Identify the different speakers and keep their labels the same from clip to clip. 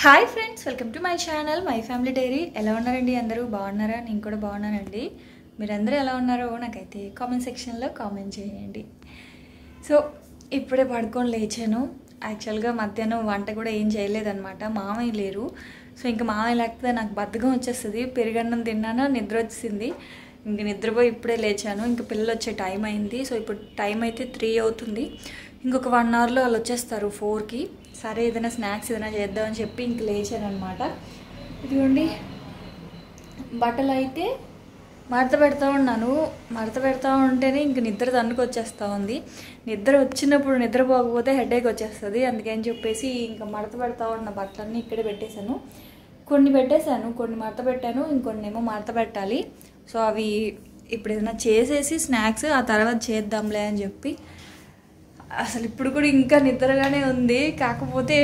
Speaker 1: Hi friends, welcome to my channel my family dairy. ఎలా ఉన్నారండి? అందరూ బాగున్నారా? నేను కూడా బాగున్నానండి. మీరందరూ ఎలా ఉన్నారో నాకైతే కామెంట్ సెక్షన్లో కామెంట్ చేయండి. సో ఇప్పుడే పడుకొని లేచాను. యాక్చువల్గా మధ్యాహ్నం వంట కూడా ఏం చేయలేదన్నమాట. మామయ్య లేరు. సో ఇంకా మామయ్య లేకపోతే నాకు బద్ధకం వచ్చేస్తుంది. పెరుగన్నం తిన్నాను, నిద్ర వచ్చింది. ఇంక నిద్రపోయి ఇప్పుడే లేచాను. ఇంక పిల్లలు వచ్చే టైం అయింది. సో ఇప్పుడు టైం అయితే 3 అవుతుంది. ఇంకొక 1 అవర్లో వాళ్ళు వచ్చేస్తారు 4కి. సరే ఏదైనా స్నాక్స్ ఏదైనా చేద్దామని చెప్పి ఇంక లేచాను అనమాట. ఇదిగోండి బట్టలు అయితే మడత పెడతా ఉన్నాను. మడత పెడతా ఉంటేనే ఇంక నిద్ర తన్నుకొచ్చేస్తూ ఉంది. నిద్ర వచ్చినప్పుడు నిద్రపోకపోతే హెడేక్ వచ్చేస్తుంది. అందుకని చెప్పేసి ఇంకా మడత పెడతా ఉన్న బట్టలన్నీ ఇక్కడే పెట్టేశాను. కొన్ని పెట్టేశాను, కొన్ని మడత పెట్టాను, ఇంకొన్ని ఏమో మడత పెట్టాలి. సో అవి ఇప్పుడు ఏదైనా చేసేసి స్నాక్స్ ఆ తర్వాత చేద్దాంలే అని చెప్పి. అసలు ఇప్పుడు కూడా ఇంకా నిద్రగానే ఉంది. కాకపోతే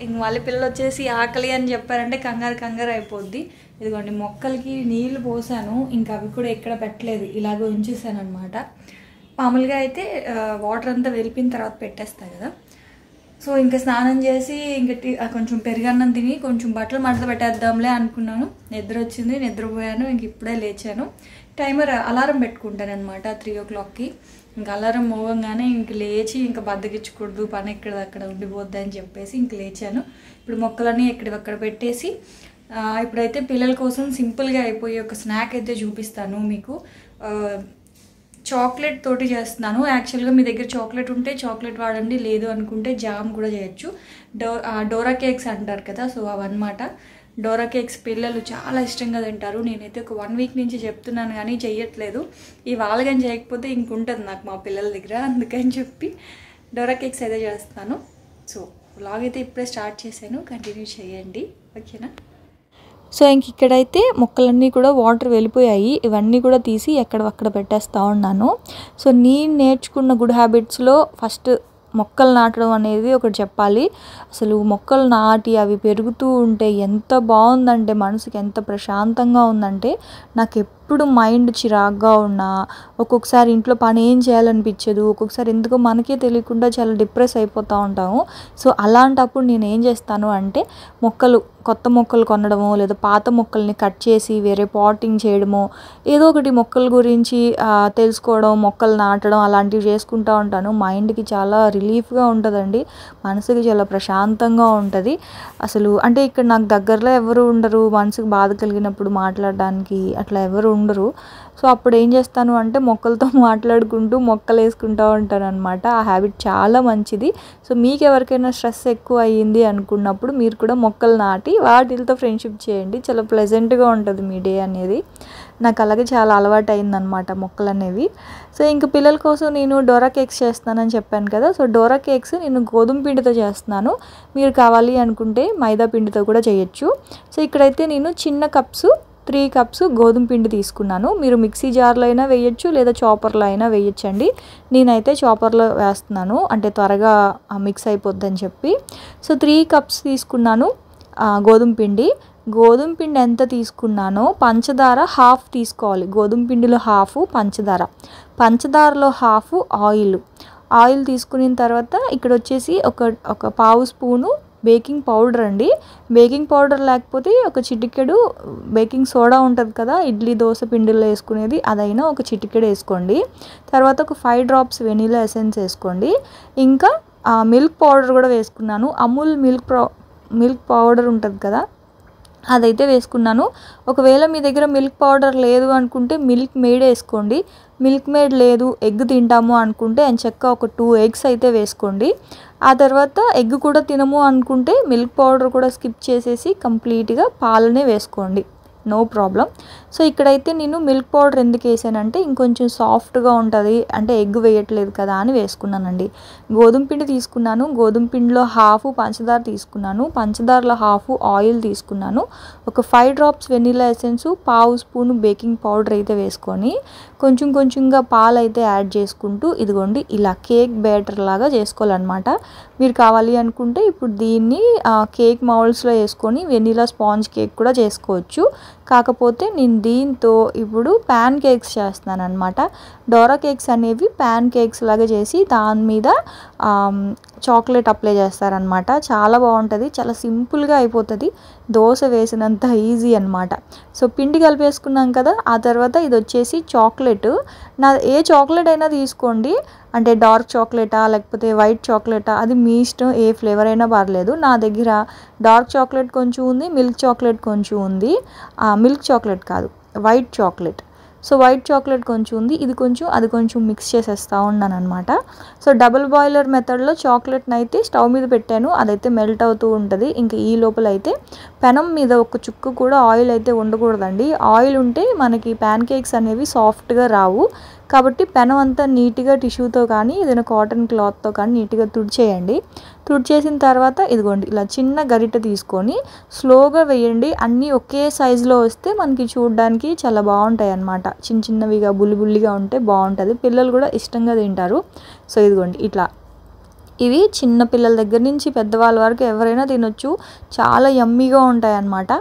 Speaker 1: ఇంక వాళ్ళ పిల్లలు వచ్చేసి ఆకలి అని చెప్పారంటే కంగారు అయిపోద్ది. ఇదిగోండి మొక్కలకి నీళ్లు పోసాను. ఇంకా అవి కూడా ఎక్కడ పెట్టలేదు, ఇలాగ ఉంచేసాను అనమాట. మామూలుగా అయితే వాటర్ అంతా వెళ్ళిపోయిన తర్వాత పెట్టేస్తాయి కదా. సో ఇంకా స్నానం చేసి ఇంకా కొంచెం పెరుగన్నం తిని కొంచెం బట్టలు మడత పెట్టేద్దాంలే అనుకున్నాను. నిద్ర వచ్చింది, నిద్రపోయాను. ఇంక ఇప్పుడే లేచాను. టైమర్ అలారం పెట్టుకుంటాను అనమాట 3 o'clockకి. ఇంకా అలారం మోగంగానే ఇంక లేచి ఇంకా బద్దకిచ్చకూడదు, పని ఎక్కడదక్కడ ఉండిపోద్ది అని చెప్పేసి ఇంక లేచాను. ఇప్పుడు మొక్కలన్నీ ఎక్కడక్కడ పెట్టేసి ఇప్పుడైతే పిల్లల కోసం సింపుల్గా అయిపోయి ఒక స్నాక్ అయితే చూపిస్తాను మీకు. చాక్లెట్ తోటి చేస్తున్నాను. యాక్చువల్గా మీ దగ్గర చాక్లెట్ ఉంటే చాక్లెట్ వాడండి, లేదు అనుకుంటే జామ్ కూడా చేయొచ్చు. డోరా కేక్స్ అంటారు కదా, సో అవన్నమాట. డోరా కేక్స్ పిల్లలు చాలా ఇష్టంగా తింటారు. నేనైతే ఒక 1 week నుంచి చెప్తున్నాను కానీ చెయ్యట్లేదు. ఈ వాళ్ళగాని చేయకపోతే ఇంకుంటుంది నాకు మా పిల్లల దగ్గర. అందుకని చెప్పి డోరా కేక్స్ అయితే చేస్తాను. సో వ్లాగ్ అయితే ఇప్పుడే స్టార్ట్ చేశాను, కంటిన్యూ చేయండి, ఓకేనా? సో ఇంక ఇక్కడైతే మొక్కలన్నీ కూడా వాటర్ వెళ్ళిపోయాయి. ఇవన్నీ కూడా తీసి ఎక్కడక్కడ పెట్టేస్తూ ఉన్నాను. సో నేను నేర్చుకున్న గుడ్ హ్యాబిట్స్లో ఫస్ట్ మొక్కలు నాటడం అనేది ఒకటి చెప్పాలి. అసలు మొక్కలు నాటి అవి పెరుగుతూ ఉంటే ఎంత బాగుందంటే, మనసుకి ఎంత ప్రశాంతంగా ఉందంటే, నాకు ఎప్పుడు మైండ్ చిరాగ్గా ఉన్నా, ఒక్కొక్కసారి ఇంట్లో పని ఏం చేయాలనిపించదు, ఒక్కొక్కసారి ఎందుకో మనకే తెలియకుండా చాలా డిప్రెస్ అయిపోతూ ఉంటాము. సో అలాంటప్పుడు నేను ఏం చేస్తాను అంటే కొత్త మొక్కలు కొనడమో లేదా పాత మొక్కల్ని కట్ చేసి వేరే పాటింగ్ చేయడమో, ఏదో ఒకటి మొక్కల గురించి తెలుసుకోవడం, మొక్కలు నాటడం అలాంటివి చేసుకుంటూ ఉంటాను. మైండ్కి చాలా రిలీఫ్గా ఉంటుందండి, మనసుకి చాలా ప్రశాంతంగా ఉంటుంది. అసలు అంటే ఇక్కడ నాకు దగ్గరలో ఎవరు ఉండరు, మనసుకు బాధ కలిగినప్పుడు మాట్లాడడానికి అట్లా ఎవరు ఉండరు. సో అప్పుడు ఏం చేస్తాను అంటే మొక్కలతో మాట్లాడుకుంటూ మొక్కలు వేసుకుంటూ ఉంటాను అనమాట. ఆ హ్యాబిట్ చాలా మంచిది. సో మీకు ఎవరికైనా స్ట్రెస్ ఎక్కువ అయ్యింది అనుకున్నప్పుడు మీరు కూడా మొక్కలు నాటి వాటితో ఫ్రెండ్షిప్ చేయండి. చాలా ప్లెజెంట్గా ఉంటుంది మీ డే అనేది. నాకు అలాగే చాలా అలవాటు అయిందనమాట మొక్కలు అనేవి. సో ఇంక పిల్లల కోసం నేను డోరా కేక్స్ చేస్తానని చెప్పాను కదా. సో డోరా కేక్స్ నేను గోధుమ పిండితో చేస్తున్నాను. మీరు కావాలి అనుకుంటే మైదా పిండితో కూడా చేయొచ్చు. సో ఇక్కడైతే నేను చిన్న కప్స్ 3 cups గోధుమ పిండి తీసుకున్నాను. మీరు మిక్సీ జార్లో అయినా వేయచ్చు, లేదా చాపర్లో అయినా వేయచ్చండి. నేనైతే చాపర్లో వేస్తున్నాను, అంటే త్వరగా మిక్స్ అయిపోద్దని చెప్పి. సో 3 cups తీసుకున్నాను గోధుమ పిండి. గోధుమ పిండి ఎంత తీసుకున్నానో పంచదార హాఫ్ తీసుకోవాలి. గోధుమ పిండిలో హాఫ్ పంచదారలో హాఫ్ ఆయిల్ తీసుకున్న తర్వాత ఇక్కడ వచ్చేసి ఒక పావు స్పూను బేకింగ్ పౌడర్ అండి. బేకింగ్ పౌడర్ లేకపోతే ఒక చిటికెడు బేకింగ్ సోడా ఉంటుంది కదా, ఇడ్లీ దోశ పిండిలో వేసుకునేది, అదైనా ఒక చిటికెడు వేసుకోండి. తర్వాత ఒక 5 drops వెనీలా ఎసెన్స్ వేసుకోండి. ఇంకా మిల్క్ పౌడర్ కూడా వేసుకున్నాను. అమూల్ మిల్క్ పౌడర్ ఉంటుంది కదా, అదైతే వేసుకున్నాను. ఒకవేళ మీ దగ్గర మిల్క్ పౌడర్ లేదు అనుకుంటే మిల్క్ మేడ్ వేసుకోండి. మిల్క్ మేడ్ లేదు, ఎగ్ తింటాము అనుకుంటే ఎంచక్క ఒక 2 eggs అయితే వేసుకోండి. ఆ తర్వాత ఎగ్ కూడా తినము అనుకుంటే మిల్క్ పౌడర్ కూడా స్కిప్ చేసేసి కంప్లీట్గా పాలనే వేసుకోండి, నో ప్రాబ్లం. సో ఇక్కడైతే నేను మిల్క్ పౌడర్ ఎందుకు వేసానంటే ఇంకొంచెం సాఫ్ట్గా ఉంటుంది, అంటే ఎగ్ వేయట్లేదు కదా అని వేసుకున్నానండి. గోధుమ పిండి తీసుకున్నాను. గోధుమ పిండిలో హాఫ్ పంచదార తీసుకున్నాను. పంచదారలో హాఫ్ ఆయిల్ తీసుకున్నాను. ఒక 5 drops వెనీలా ఎసెన్స్, పావు స్పూను బేకింగ్ పౌడర్ అయితే వేసుకొని కొంచెంగా పాలు అయితే యాడ్ చేసుకుంటూ ఇదిగోండి ఇలా కేక్ బ్యాటర్ లాగా చేసుకోవాలన్నమాట. మీరు కావాలి అనుకుంటే ఇప్పుడు దీన్ని కేక్ మౌల్డ్స్లో వేసుకొని వెనీలా స్పాంజ్ కేక్ కూడా చేసుకోవచ్చు. కాకపోతే నేను దీంతో ఇప్పుడు ప్యాన్ కేక్స్ చేస్తున్నాను అనమాట. డోరా కేక్స్ అనేవి ప్యాన్ కేక్స్ లాగా చేసి దాని మీద చాక్లెట్ అప్లై చేస్తారనమాట. చాలా బాగుంటుంది, చాలా సింపుల్గా అయిపోతుంది, దోశ వేసినంత ఈజీ అనమాట. సో పిండి కలిపేసుకున్నాం కదా, ఆ తర్వాత ఇది వచ్చేసి చాక్లెట్. ఏ చాక్లెట్ అయినా తీసుకోండి, అంటే డార్క్ చాక్లెటా లేకపోతే వైట్ చాక్లెటా, అది మీ ఇష్టం, ఏ ఫ్లేవర్ అయినా పర్లేదు. నా దగ్గర డార్క్ చాక్లెట్ కొంచెం ఉంది, మిల్క్ చాక్లెట్ కొంచెం ఉంది. మిల్క్ చాక్లెట్ కాదు, white chocolate. So white chocolate కొంచెం ఉంది, ఇది కొంచెం అది కొంచెం మిక్స్ చేసేస్తూ ఉన్నాను అనమాట. సో డబుల్ బాయిలర్ మెథడ్లో చాక్లెట్ని అయితే స్టవ్ మీద పెట్టాను, అదైతే మెల్ట్ అవుతూ ఉంటుంది. ఇంకా ఈ లోపల అయితే పెనం మీద ఒక చుక్క కూడా ఆయిల్ అయితే ఉండకూడదండి. ఆయిల్ ఉంటే మనకి ప్యాన్ కేక్స్ అనేవి సాఫ్ట్గా రావు. కాబట్టి పెనం అంతా నీట్గా టిష్యూతో కానీ ఏదైనా కాటన్ క్లాత్తో కానీ నీట్గా తుడిచేయండి. తుడిచేసిన తర్వాత ఇదిగోండి ఇలా చిన్న గరిటె తీసుకొని స్లోగా వేయండి. అన్నీ ఒకే సైజులో వస్తే మనకి చూడడానికి చాలా బాగుంటాయి అన్నమాట. చిన్న చిన్నవిగా బుల్లిగా ఉంటే బాగుంటుంది, పిల్లలు కూడా ఇష్టంగా తింటారు. సో ఇదిగోండి ఇట్లా, ఇవి చిన్న పిల్లల దగ్గర నుంచి పెద్దవాళ్ళ వరకు ఎవరైనా తినొచ్చు, చాలా యమ్మీగా ఉంటాయి అన్నమాట.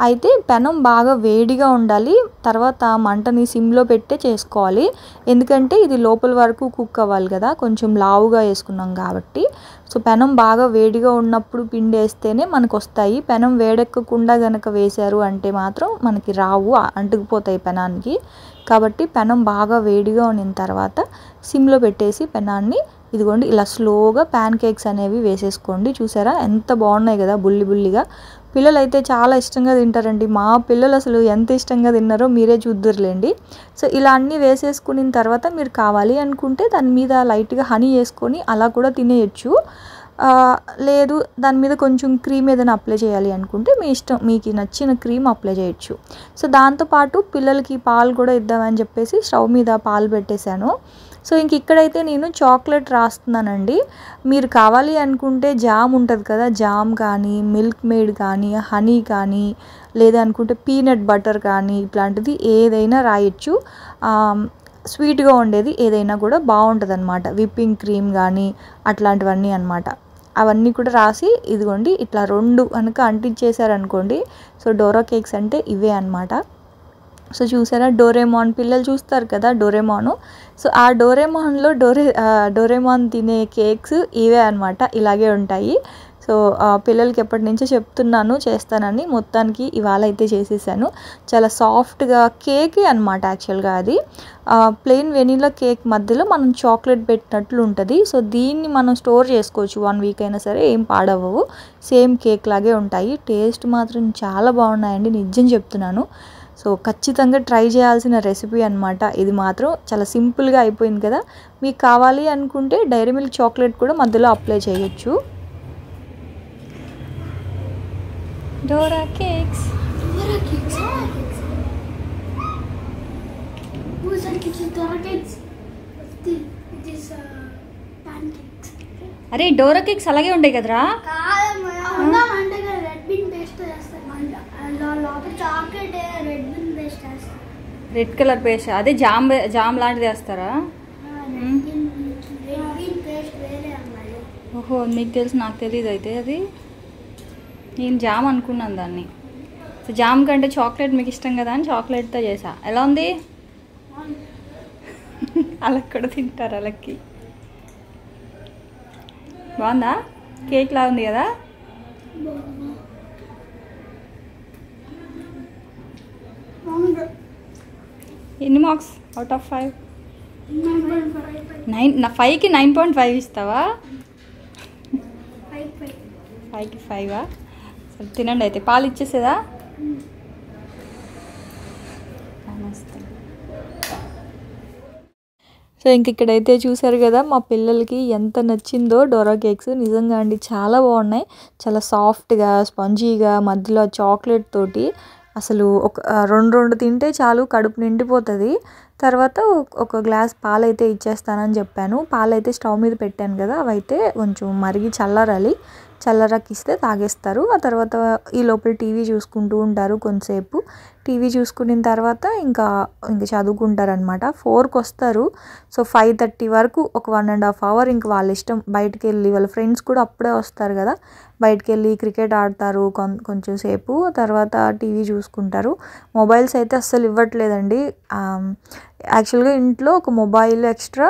Speaker 1: అయితే పెనం బాగా వేడిగా ఉండాలి, తర్వాత మంటని సిమ్లో పెట్టే చేసుకోవాలి. ఎందుకంటే ఇది లోపల వరకు కుక్ అవ్వాలి కదా, కొంచెం లావుగా వేసుకున్నాం కాబట్టి. సో పెనం బాగా వేడిగా ఉన్నప్పుడు పిండి వేస్తేనే మనకు వస్తాయి. పెనం వేడెక్కకుండా కనుక వేశారు అంటే మాత్రం మనకి రావు, అంటుకుపోతాయి పెనానికి. కాబట్టి పెనం బాగా వేడిగా ఉన్న తర్వాత సిమ్లో పెట్టేసి పెనాన్ని ఇదిగోండి ఇలా స్లోగా ప్యాన్ కేక్స్ అనేవి వేసేసుకోండి. చూసారా ఎంత బాగున్నాయి కదా, బుల్లిగా. పిల్లలు అయితే చాలా ఇష్టంగా తింటారండి. మా పిల్లలు అసలు ఎంత ఇష్టంగా తిన్నారో మీరే చూద్దురులేండి. సో ఇలా అన్నీ వేసేసుకున్న తర్వాత మీరు కావాలి అనుకుంటే దాని మీద లైట్గా హనీ వేసుకొని అలా కూడా తినేయచ్చు. లేదు దాని మీద కొంచెం క్రీమ్ ఏదైనా అప్లై చేయాలి అనుకుంటే మీ ఇష్టం, మీకు నచ్చిన క్రీమ్ అప్లై చేయొచ్చు. సో దాంతోపాటు పిల్లలకి పాలు కూడా ఇద్దామని చెప్పేసి స్టవ్ మీద పాలు పెట్టేశాను. సో ఇంక ఇక్కడైతే నేను చాక్లెట్ రాస్తున్నానండి. మీరు కావాలి అనుకుంటే జామ్ ఉంటుంది కదా, జామ్ కానీ మిల్క్ మేడ్ కానీ హనీ కానీ లేదనుకుంటే పీనట్ బటర్ కానీ ఇట్లాంటిది ఏదైనా రాయొచ్చు. స్వీట్గా ఉండేది ఏదైనా కూడా బాగుంటుంది అనమాట. విప్పింగ్ క్రీమ్ కానీ అట్లాంటివన్నీ అనమాట. అవన్నీ కూడా రాసి ఇదిగోండి ఇట్లా 2 కనుక అంటించేసారనుకోండి. సో డోరా కేక్స్ అంటే ఇవే అనమాట. సో చూసారా, డోరేమాన్ పిల్లలు చూస్తారు కదా డోరేమాను. సో ఆ డోరేమాన్లో డోరేమాన్ తినే కేక్స్ ఇవే అనమాట, ఇలాగే ఉంటాయి. సో పిల్లలకి ఎప్పటి నుంచో చెప్తున్నాను చేస్తానని, మొత్తానికి ఇవాళ అయితే చేసేసాను. చాలా సాఫ్ట్గా కేక్ అనమాట. యాక్చువల్గా అది ప్లెయిన్ వెనీలా కేక్ మధ్యలో మనం చాక్లెట్ పెట్టినట్లు ఉంటుంది. సో దీన్ని మనం స్టోర్ చేసుకోవచ్చు 1 వీక్ అయినా సరే, ఏం పాడవవు, సేమ్ కేక్ లాగే ఉంటాయి. టేస్ట్ మాత్రం చాలా బాగున్నాయండి, నిజం చెప్తున్నాను. సో ఖచ్చితంగా ట్రై చేయాల్సిన రెసిపీ అనమాట ఇది. మాత్రం చాలా సింపుల్గా అయిపోయింది కదా. మీకు కావాలి అనుకుంటే డైరీ మిల్క్ చాక్లెట్ కూడా మధ్యలో అప్లై చేయొచ్చు. Dora cakes. అరే డోరా కేక్స్ అలాగే ఉంటాయి కదరా. రెడ్ కలర్ పేస్ట్, అదే జామ్ లాంటిది వేస్తారా? ఓహో మీకు తెలుసు, నాకు తెలియదు అయితే అది. నేను జామ్ అనుకున్నాను దాన్ని. సో జామ్ కంటే చాక్లెట్ మీకు ఇష్టం కదా అని చాక్లెట్తో చేసా. ఎలా ఉంది? అలా కూడా తింటారు, అలాకి బాగుందా? కేక్ లా ఉంది కదా. ఎన్ని మార్క్స్ అవుట్ ఆఫ్ 5? 5కి 9.5 ఇస్తావా? 5కి 5ఆ? సరే తినండి అయితే. పాలు ఇచ్చేసేదా? సో ఇంక ఇక్కడైతే చూసారు కదా మా పిల్లలకి ఎంత నచ్చిందో డోరా కేక్స్. నిజంగా అండి చాలా బాగున్నాయి, చాలా సాఫ్ట్గా స్పాంజీగా, మధ్యలో చాక్లెట్ తోటి అసలు ఒక 2 తింటే చాలు, కడుపు నిండిపోతుంది. తర్వాత ఒక గ్లాస్ పాలైతే ఇచ్చేస్తానని చెప్పాను. పాలైతే స్టవ్ మీద పెట్టాను కదా, అవైతే కొంచెం మరిగి చల్లరాకిస్తే తాగేస్తారు. ఆ తర్వాత ఈ లోపల టీవీ చూసుకుంటూ ఉంటారు కొంతసేపు. టీవీ చూసుకున్న తర్వాత ఇంకా చదువుకుంటారనమాట. 4కి వస్తారు. సో 5:30 వరకు ఒక 1.5 అవర్ ఇంక వాళ్ళ ఇష్టం. బయటికి వెళ్ళి వాళ్ళ ఫ్రెండ్స్ కూడా అప్పుడే వస్తారు కదా, బయటికి వెళ్ళి క్రికెట్ ఆడతారు కొంచెం సేపు, తర్వాత టీవీ చూసుకుంటారు. మొబైల్స్ అయితే అస్సలు ఇవ్వట్లేదండి. యాక్చువల్గా ఇంట్లో ఒక మొబైల్ ఎక్స్ట్రా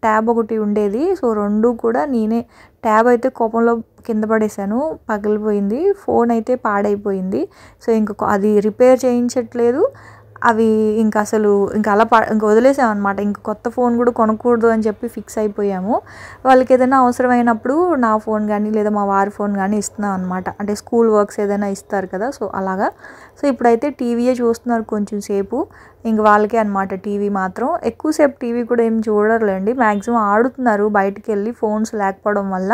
Speaker 1: ట్యాబ్ ఒకటి ఉండేది. సో 2 కూడా నేనే, ట్యాబ్ అయితే కోపంలో కింద పడేసాను, పగిలిపోయింది. ఫోన్ అయితే పాడైపోయింది. సో అది రిపేర్ చేయించట్లేదు. అవి ఇంకా అలా ఇంకా వదిలేసామన్నమాట. ఇంక కొత్త ఫోన్ కూడా కొనకూడదు అని చెప్పి ఫిక్స్ అయిపోయాము. వాళ్ళకి ఏదైనా అవసరమైనప్పుడు నా ఫోన్ కానీ లేదా మా వారి ఫోన్ కానీ ఇస్తున్నాం అనమాట. అంటే స్కూల్ వర్క్స్ ఏదైనా ఇస్తారు కదా, సో అలాగా. సో ఇప్పుడైతే టీవీయే చూస్తున్నారు కొంచెం సేపు. ఇంక వాళ్ళకే అనమాట టీవీ మాత్రం. ఎక్కువసేపు టీవీ కూడా ఏం చూడరులేండి, మ్యాక్సిమం ఆడుతున్నారు బయటికి వెళ్ళి, ఫోన్స్ లేకపోవడం వల్ల.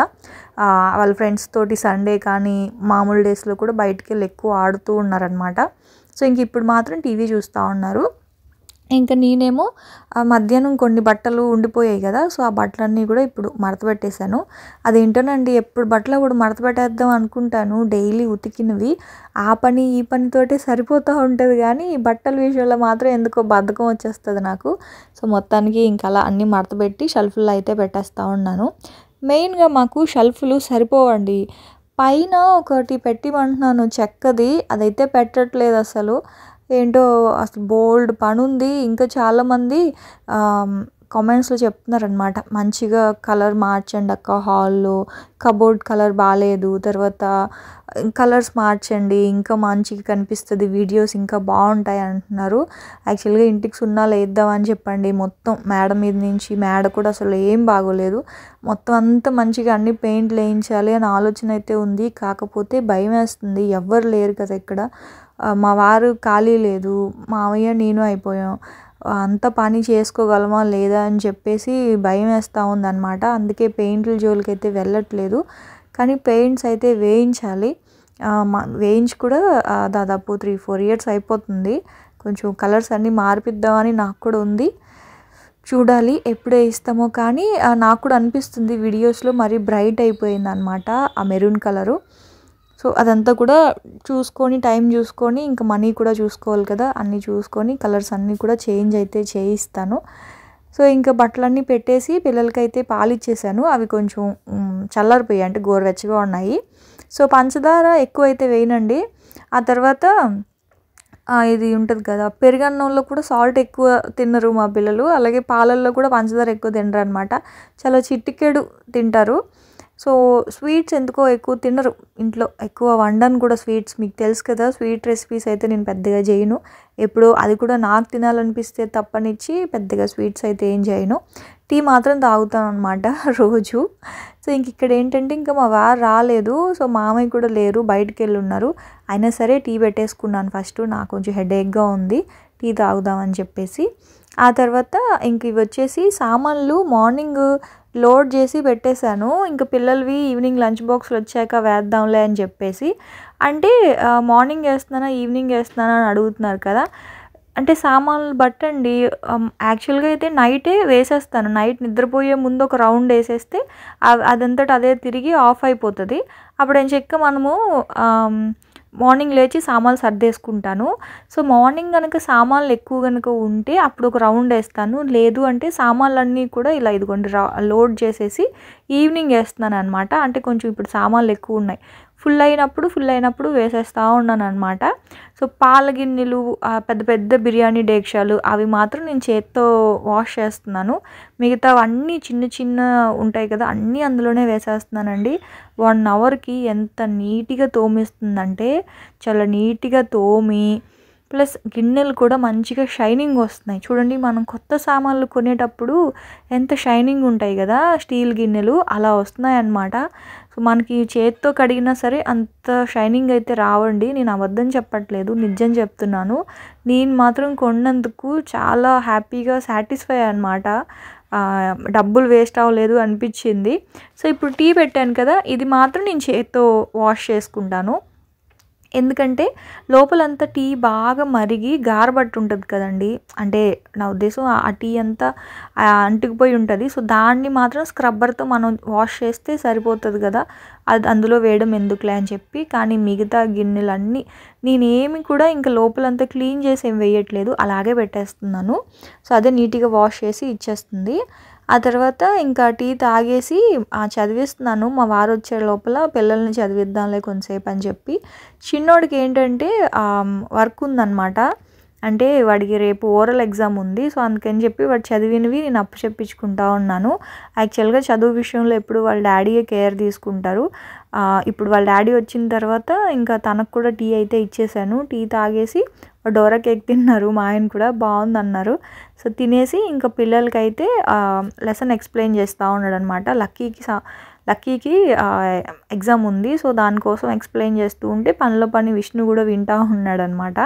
Speaker 1: వాళ్ళ ఫ్రెండ్స్ తోటి సండే కానీ మామూలు డేస్లో కూడా బయటికి వెళ్ళి ఎక్కువ ఆడుతూ ఉన్నారనమాట. సో ఇంక ఇప్పుడు మాత్రం టీవీ చూస్తూ ఉన్నారు. ఇంకా నేనేమో మధ్యాహ్నం కొన్ని బట్టలు ఉండిపోయాయి కదా, సో ఆ బట్టలన్నీ కూడా ఇప్పుడు మడత పెట్టేశాను. అదేంటోనండి, ఎప్పుడు బట్టలు కూడా మడత పెట్టేద్దాం అనుకుంటాను, డైలీ ఉతికినవి. ఆ పని ఈ పనితోటే సరిపోతూ ఉంటుంది, కానీ ఈ బట్టల విషయంలో మాత్రం ఎందుకో బద్ధకం వచ్చేస్తుంది నాకు. సో మొత్తానికి ఇంకా అలా అన్నీ మడత పెట్టి షెల్ఫ్లో అయితే పెట్టేస్తూ ఉన్నాను. మెయిన్గా మాకు షెల్ఫ్లు సరిపోవండి. పైన ఒకటి పెట్టిమంటున్నాను చెక్కది, అదైతే పెట్టట్లేదు అసలు. ఏంటో అసలు బోల్డ్ పని ఉంది. ఇంకా చాలామంది కామెంట్స్లో చెప్తున్నారనమాట, మంచిగా కలర్ మార్చండి అక్క, హాల్లో కబోర్డ్ కలర్ బాగాలేదు, తర్వాత కలర్స్ మార్చండి ఇంకా మంచిగా కనిపిస్తుంది, వీడియోస్ ఇంకా బాగుంటాయి అంటున్నారు. యాక్చువల్గా ఇంటికి సున్నాలు వేద్దామని చెప్పండి, మొత్తం మేడ మీద నుంచి మేడ కూడా అసలు ఏం బాగోలేదు. మొత్తం అంతా మంచిగా అన్ని పెయింట్లు వేయించాలి అని ఆలోచన అయితే ఉంది. కాకపోతే భయం వేస్తుంది, ఎవ్వరు లేరు కదా ఇక్కడ. మా వారు ఖాళీ లేదు, మామయ్య నేను అయిపోయాం. అంత పని చేసుకోగలమా లేదా అని చెప్పేసి భయం వేస్తూ ఉందన్నమాట. అందుకే పెయింట్ల జోలికి అయితే వెళ్ళట్లేదు. కానీ పెయింట్స్ అయితే వేయించాలి. వేయించి కూడా దాదాపు 3-4 ఇయర్స్ అయిపోతుంది. కొంచెం కలర్స్ అన్నీ మార్పిద్దామని నాకు కూడా ఉంది. చూడాలి ఎప్పుడే ఇస్తామో. కానీ నాకు కూడా అనిపిస్తుంది వీడియోస్లో మరీ బ్రైట్ అయిపోయింది అనమాట ఆ మెరూన్ కలరు. సో అదంతా కూడా చూసుకొని, టైం చూసుకొని, ఇంకా మనీ కూడా చూసుకోవాలి కదా, అన్నీ చూసుకొని కలర్స్ అన్నీ కూడా చేంజ్ అయితే చేయిస్తాను. సో ఇంకా బట్టలన్నీ పెట్టేసి పిల్లలకైతే పాలు ఇచ్చేసాను. అవి కొంచెం చల్లారిపోయాయి, అంటే గోరువెచ్చగా ఉన్నాయి. సో పంచదార ఎక్కువ అయితే వేయనండి. ఆ తర్వాత ఇది ఉంటుంది కదా, పెరుగన్నంలో కూడా సాల్ట్ ఎక్కువ తినరు మా పిల్లలు, అలాగే పాలల్లో కూడా పంచదార ఎక్కువ తినరు అనమాట. చాలా చిటికెడు తింటారు. సో స్వీట్స్ ఎందుకో ఎక్కువ తినరు, ఇంట్లో ఎక్కువ వండను కూడా స్వీట్స్. మీకు తెలుసు కదా, స్వీట్ రెసిపీస్ అయితే నేను పెద్దగా చేయను. ఎప్పుడో అది కూడా నాకు తినాలనిపిస్తే తప్పనిచ్చి పెద్దగా స్వీట్స్ అయితే ఏం చేయను. టీ మాత్రం తాగుతాను అనమాట రోజు. సో ఇంక ఇక్కడ ఏంటంటే ఇంకా మా వారు రాలేదు, సో మామయ్య కూడా లేరు, బయటికి వెళ్ళి ఉన్నారు. అయినా సరే టీ పెట్టేసుకున్నాను ఫస్ట్, నాకు కొంచెం హెడేక్గా ఉంది, టీ తాగుదామని చెప్పేసి. ఆ తర్వాత ఇంక ఇవి వచ్చేసి సామాన్లు మార్నింగ్ లోడ్ చేసి పెట్టేశాను. ఇంకా పిల్లలవి ఈవినింగ్ లంచ్ బాక్స్లు వచ్చాక వేద్దాంలే అని చెప్పేసి. అంటే మార్నింగ్ వేస్తున్నానా ఈవినింగ్ వేస్తున్నానా అని అడుగుతున్నారు కదా. అంటే సామాన్లు బట్టండి. యాక్చువల్గా అయితే నైటే వేసేస్తాను, నైట్ నిద్రపోయే ముందు ఒక రౌండ్ వేసేస్తే అదంతటా అదే తిరిగి ఆఫ్ అయిపోతుంది. అప్పుడు ఏం చెక్క మనము మార్నింగ్ లేచి సామాన్లు సర్దేసుకుంటాను. సో మార్నింగ్ కనుక సామాన్లు ఎక్కువ కనుక ఉంటే అప్పుడు ఒక రౌండ్ వేస్తాను. లేదు అంటే సామాన్లన్నీ కూడా ఇలా ఇదిగోండి లోడ్ చేసేసి ఈవినింగ్ వేస్తున్నాను అనమాట. అంటే కొంచెం ఇప్పుడు సామాన్లు ఎక్కువ ఉన్నాయి, ఫుల్ అయినప్పుడు వేసేస్తూ ఉన్నాను అనమాట. సో పాల గిన్నెలు, పెద్ద పెద్ద బిర్యానీ డేక్షాలు అవి మాత్రం నేను చేత్తో వాష్ చేస్తున్నాను. మిగతావన్నీ చిన్న చిన్న ఉంటాయి కదా, అన్నీ అందులోనే వేసేస్తున్నానండి. 1 అవర్కి ఎంత నీట్గా తోమిస్తుందంటే చాలా నీట్గా తోమి, ప్లస్ గిన్నెలు కూడా మంచిగా షైనింగ్ వస్తున్నాయి. చూడండి, మనం కొత్త సామాన్లు కొనేటప్పుడు ఎంత షైనింగ్ ఉంటాయి కదా స్టీల్ గిన్నెలు, అలా వస్తున్నాయి అన్నమాట. సో మనకి చేత్తో కడిగినా సరే అంత షైనింగ్ అయితే రావండి. నేను అబద్ధం చెప్పట్లేదు, నిజం చెప్తున్నాను. నేను మాత్రం కొన్నందుకు చాలా హ్యాపీగా సాటిస్ఫై అన్నమాట. డబ్బులు వేస్ట్ అవ్వలేదు అనిపించింది. సో ఇప్పుడు టీ పెట్టాను కదా, ఇది మాత్రం నేను చేత్తో వాష్ చేసుకుంటాను. ఎందుకంటే లోపలంతా టీ బాగా మరిగి గారబట్టి ఉంటుంది కదండి. అంటే నా ఉద్దేశం ఆ టీ అంతా అంటుకుపోయి ఉంటుంది. సో దాన్ని మాత్రం స్క్రబ్బర్తో మనం వాష్ చేస్తే సరిపోతుంది కదా, అది అందులో వేయడం ఎందుకులే అని చెప్పి. కానీ మిగతా గిన్నెలన్నీ నేనేమి కూడా ఇంకా లోపలంతా క్లీన్ చేసి ఏం వేయట్లేదు, అలాగే పెట్టేస్తున్నాను. సో అదే నీట్గా వాష్ చేసి ఇచ్చేస్తుంది. ఆ తర్వాత ఇంకా టీ తాగేసి చదివిస్తున్నాను. మా వారు వచ్చే లోపల పిల్లల్ని చదివిద్దాంలే కొంతసేపు అని చెప్పి. చిన్నోడికి ఏంటంటే వర్క్ ఉందన్నమాట. అంటే వాడికి రేపు ఓరల్ ఎగ్జామ్ ఉంది. సో అందుకని చెప్పి వాడు చదివినవి నేను అప్పచెప్పించుకుంటా ఉన్నాను. యాక్చువల్గా చదువు విషయంలో ఎప్పుడు వాళ్ళ డాడీయే కేర్ తీసుకుంటారు. ఇప్పుడు వాళ్ళ డాడీ వచ్చిన తర్వాత ఇంకా తనకు కూడా టీ అయితే ఇచ్చేసాను. టీ తాగేసి డోరా కేక్ తిన్నారు. మా ఆయన కూడా బాగుందన్నారు. సో తినేసి ఇంకా పిల్లలకైతే లెసన్ ఎక్స్ప్లెయిన్ చేస్తూ ఉన్నాడు అనమాట. లక్కీకి ఎగ్జామ్ ఉంది. సో దానికోసం ఎక్స్ప్లెయిన్ చేస్తూ ఉంటే పనిలో పని విష్ణు కూడా వింటూ ఉన్నాడనమాట.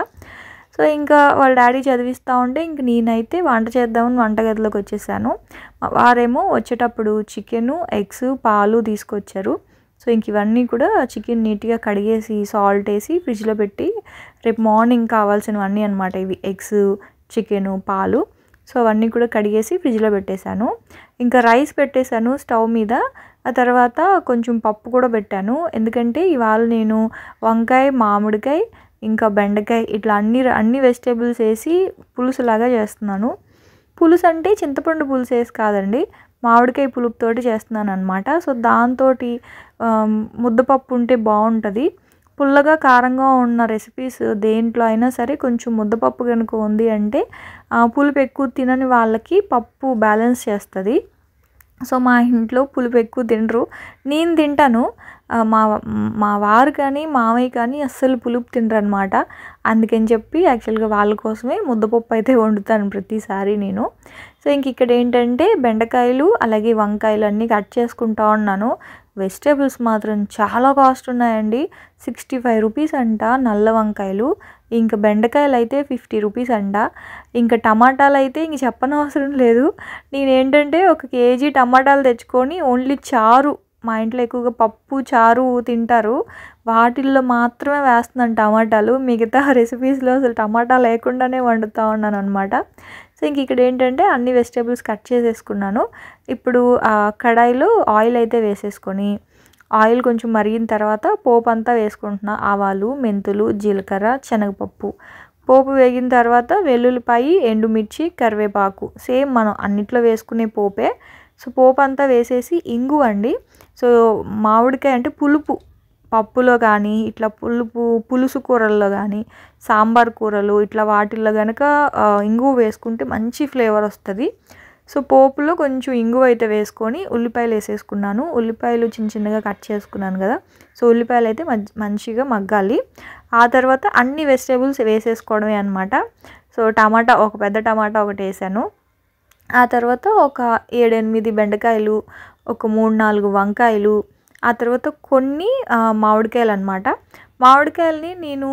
Speaker 1: సో ఇంకా వాళ్ళ డాడీ చదివిస్తూ ఉంటే ఇంక నేనైతే వంట చేద్దామని వంటగదిలోకి వచ్చేసాను. వారేమో వచ్చేటప్పుడు చికెను, ఎగ్స్, పాలు తీసుకొచ్చారు. సో ఇంక ఇవన్నీ కూడా చికెన్ నీట్గా కడిగేసి సాల్ట్ వేసి ఫ్రిడ్జ్లో పెట్టి రేపు మార్నింగ్ కావాల్సినవన్నీ అనమాట. ఇవి ఎగ్స్, చికెను, పాలు. సో అవన్నీ కూడా కడిగేసి ఫ్రిడ్జ్లో పెట్టేశాను. ఇంకా రైస్ పెట్టేశాను స్టవ్ మీద. ఆ తర్వాత కొంచెం పప్పు కూడా పెట్టాను. ఎందుకంటే ఇవాళ నేను వంకాయ, మామిడికాయ, ఇంకా బెండకాయ ఇట్లా అన్ని వెజిటేబుల్స్ వేసి పులుసులాగా చేస్తున్నాను. పులుసు అంటే చింతపండు పులుసు వేసి కాదండి, మామిడికాయ పులుపుతోటి చేస్తున్నాను అనమాట. సో దాంతో ముద్దపప్పు ఉంటే బాగుంటుంది. పుల్లగా కారంగా ఉన్న రెసిపీస్ దేంట్లో అయినా సరే కొంచెం ముద్దపప్పు కనుక ఉంది అంటే పులుపు ఎక్కువ తినని వాళ్ళకి పప్పు బ్యాలెన్స్ చేస్తుంది. సో మా ఇంట్లో పులుపు ఎక్కువ తినరు, నేను తింటాను. మా వారు కానీ మామయ్య కానీ అస్సలు పులుపు తినరు అనమాట. అందుకని చెప్పి యాక్చువల్గా వాళ్ళ కోసమే ముద్దపప్పు అయితే వండుతాను ప్రతిసారి నేను. సో ఇంక ఇక్కడ ఏంటంటే బెండకాయలు అలాగే వంకాయలు అన్నీ కట్ చేసుకుంటా ఉన్నాను. వెజిటేబుల్స్ మాత్రం చాలా కాస్ట్ ఉన్నాయండి. 65 రూపీస్ అంట నల్ల వంకాయలు, ఇంకా బెండకాయలు అయితే 50 రూపీస్ అంట. ఇంకా టమాటాలు అయితే ఇంక చెప్పనవసరం లేదు. నేనేంటంటే 1 కేజీ టమాటాలు తెచ్చుకొని ఓన్లీ చారు, మా ఇంట్లో ఎక్కువగా పప్పు చారు తింటారు, వాటిల్లో మాత్రమే వేస్తున్నాను టమాటాలు. మిగతా రెసిపీస్లో అసలు టమాటా లేకుండానే వండుతూ ఉన్నాను అనమాట. సో ఇంక ఇక్కడ ఏంటంటే అన్ని వెజిటేబుల్స్ కట్ చేసేసుకున్నాను. ఇప్పుడు కడాయిలో ఆయిల్ అయితే వేసేసుకొని ఆయిల్ కొంచెం మరిగిన తర్వాత పోపు అంతా వేసుకుంటున్నా. ఆవాలు, మెంతులు, జీలకర్ర, శనగపప్పు. పోపు వేగిన తర్వాత వెల్లుల్లిపాయి, ఎండుమిర్చి, కరివేపాకు సేమ్ మనం అన్నిట్లో వేసుకునే పోపే. సో పోపు అంతా వేసేసి ఇంగు అండి. సో మామిడికాయ అంటే పులుపు పప్పులో కానీ ఇట్లా పులుసు కూరల్లో కానీ సాంబార్ కూరలు ఇట్లా వాటిల్లో కనుక ఇంగువ వేసుకుంటే మంచి ఫ్లేవర్ వస్తుంది. సో పోపులో కొంచెం ఇంగువ అయితే వేసుకొని ఉల్లిపాయలు వేసేసుకున్నాను. ఉల్లిపాయలు చిన్న చిన్నగా కట్ చేసుకున్నాను కదా. సో ఉల్లిపాయలు అయితే మంచిగా మగ్గాలి. ఆ తర్వాత అన్ని వెజిటేబుల్స్ వేసేసుకోవడమే అనమాట. సో ఒక పెద్ద టమాటా ఒకటి వేసాను. ఆ తర్వాత ఒక 7-8 బెండకాయలు, ఒక 3-4 వంకాయలు, ఆ తర్వాత కొన్ని మామిడికాయలు అనమాట. మామిడికాయలని నేను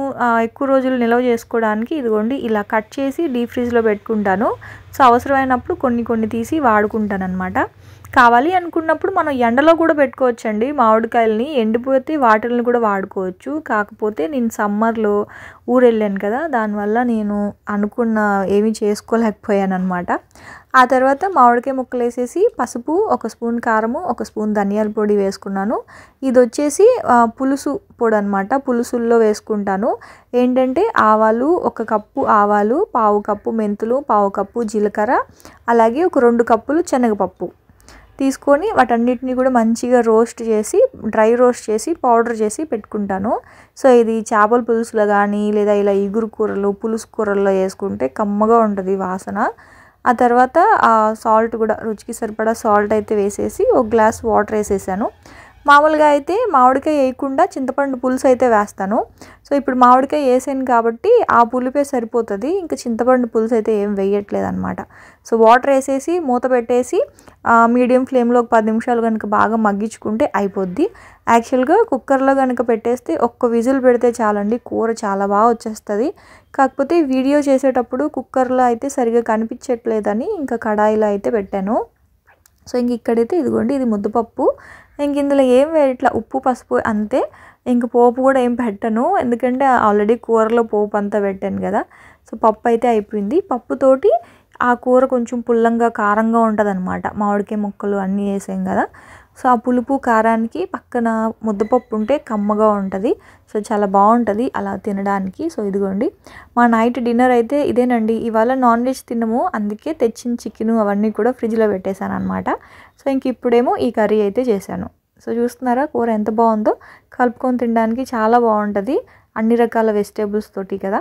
Speaker 1: ఎక్కువ రోజులు నిల్వ చేసుకోవడానికి ఇదిగోండి ఇలా కట్ చేసి డీప్ ఫ్రీజ్లో పెట్టుకుంటాను. సో అవసరమైనప్పుడు కొన్ని తీసి వాడుకుంటాను అనమాట. కావాలి అనుకున్నప్పుడు మనం ఎండలో కూడా పెట్టుకోవచ్చండి మామిడికాయలని, ఎండిపోతే వాటిని కూడా వాడుకోవచ్చు. కాకపోతే నేను సమ్మర్లో ఊరు వెళ్ళాను కదా, దానివల్ల నేను అనుకున్న ఏమీ చేసుకోలేకపోయాను అనమాట. ఆ తర్వాత మామిడికాయ ముక్కలు వేసేసి పసుపు, 1 స్పూన్ కారము, 1 స్పూన్ ధనియాల పొడి వేసుకున్నాను. ఇది వచ్చేసి పులుసు పొడి అనమాట, పులుసుల్లో వేసుకుంటాను. ఏంటంటే ఆవాలు 1 కప్పు ఆవాలు, 1/2 కప్పు మెంతులు, 1/2 కప్పు జీలకర్ర, అలాగే ఒక 2 కప్పులు శనగపప్పు తీసుకొని వాటన్నిటిని కూడా మంచిగా డ్రై రోస్ట్ చేసి పౌడర్ చేసి పెట్టుకుంటాను. సో ఇది చేపల పులుసులో కానీ లేదా ఇలా ఇగురు కూరలు, పులుసు కూరల్లో వేసుకుంటే కమ్మగా ఉంటుంది వాసన. ఆ తర్వాత సాల్ట్ కూడా రుచికి సరిపడా సాల్ట్ అయితే వేసేసి 1 గ్లాస్ వాటర్ వేసేసాను. మామూలుగా అయితే మామిడికాయ వేయకుండా చింతపండు పులుసు అయితే వేస్తాను. సో ఇప్పుడు మామిడికాయ వేసాను కాబట్టి ఆ పులుపే సరిపోతుంది, ఇంకా చింతపండు పులుసు అయితే ఏం వేయట్లేదు అనమాట. సో వాటర్ వేసేసి మూత పెట్టేసి మీడియం ఫ్లేమ్లో 10 నిమిషాలు కనుక బాగా మగ్గించుకుంటే అయిపోద్ది. యాక్చువల్గా కుక్కర్లో కనుక పెట్టేస్తే 1 విజిల్ పెడితే చాలండి, కూర చాలా బాగా వచ్చేస్తుంది. కాకపోతే వీడియో చేసేటప్పుడు కుక్కర్లో అయితే సరిగా కనిపించట్లేదని ఇంకా కడాయిలో అయితే పెట్టాను. సో ఇంక ఇక్కడైతే ఇదిగోండి ఇది ముద్దపప్పు. ఇంక ఇందులో ఏం ఇట్లా ఉప్పు, పసుపు అంతే. ఇంక పోపు కూడా ఏం పెట్టను, ఎందుకంటే ఆల్రెడీ కూరలో పోపు అంతా పెట్టాను కదా. సో పప్పు అయితే అయిపోయింది. పప్పుతోటి ఆ కూర కొంచెం పుల్లంగా కారంగా ఉంటుందన్నమాట, మామిడికాయ ముక్కలు అన్నీ వేసాం కదా. సో ఆ పులుపు కారానికి పక్కన ముద్దపప్పు ఉంటే కమ్మగా ఉంటుంది. సో చాలా బాగుంటుంది అలా తినడానికి. సో ఇదిగోండి మా నైట్ డిన్నర్ అయితే ఇదేనండి. ఇవాళ నాన్ వెజ్ తినము, అందుకే తెచ్చిన చికెను అవన్నీ కూడా ఫ్రిడ్జ్లో పెట్టేశాను అనమాట. సో ఇంక ఇప్పుడేమో ఈ కర్రీ అయితే చేశాను. సో చూస్తున్నారా కూర ఎంత బాగుందో, కలుపుకొని తినడానికి చాలా బాగుంటుంది అన్ని రకాల వెజిటేబుల్స్ తోటి కదా.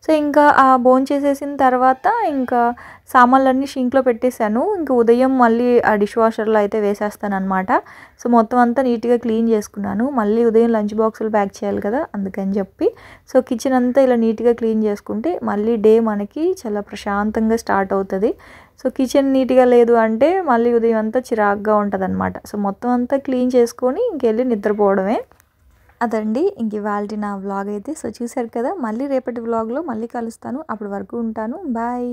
Speaker 1: సో ఇంకా ఆ భోంచేసేసిన తర్వాత ఇంకా సామాన్లన్నీ షింక్లో పెట్టేశాను. ఇంకా ఉదయం మళ్ళీ ఆ డిష్ వాషర్లో అయితే వేసేస్తాను అనమాట. సో మొత్తం అంతా నీట్గా క్లీన్ చేసుకున్నాను. మళ్ళీ ఉదయం లంచ్ బాక్సులు ప్యాక్ చేయాలి కదా, అందుకని చెప్పి సో కిచెన్ అంతా ఇలా నీట్గా క్లీన్ చేసుకుంటే మళ్ళీ డే మనకి చాలా ప్రశాంతంగా స్టార్ట్ అవుతుంది. సో కిచెన్ నీట్గా లేదు అంటే మళ్ళీ ఉదయం అంతా చిరాగ్గా ఉంటుంది అనమాట. సో మొత్తం అంతా క్లీన్ చేసుకొని ఇంకెళ్ళి నిద్రపోవడమే. అదండి ఇంక ఇవాల్టి నా వ్లాగ్ అయితే. సో చూశారు కదా, మళ్ళీ రేపటి వ్లాగ్లో మళ్ళీ కలుస్తాను. అప్పటి వరకు ఉంటాను. బాయ్.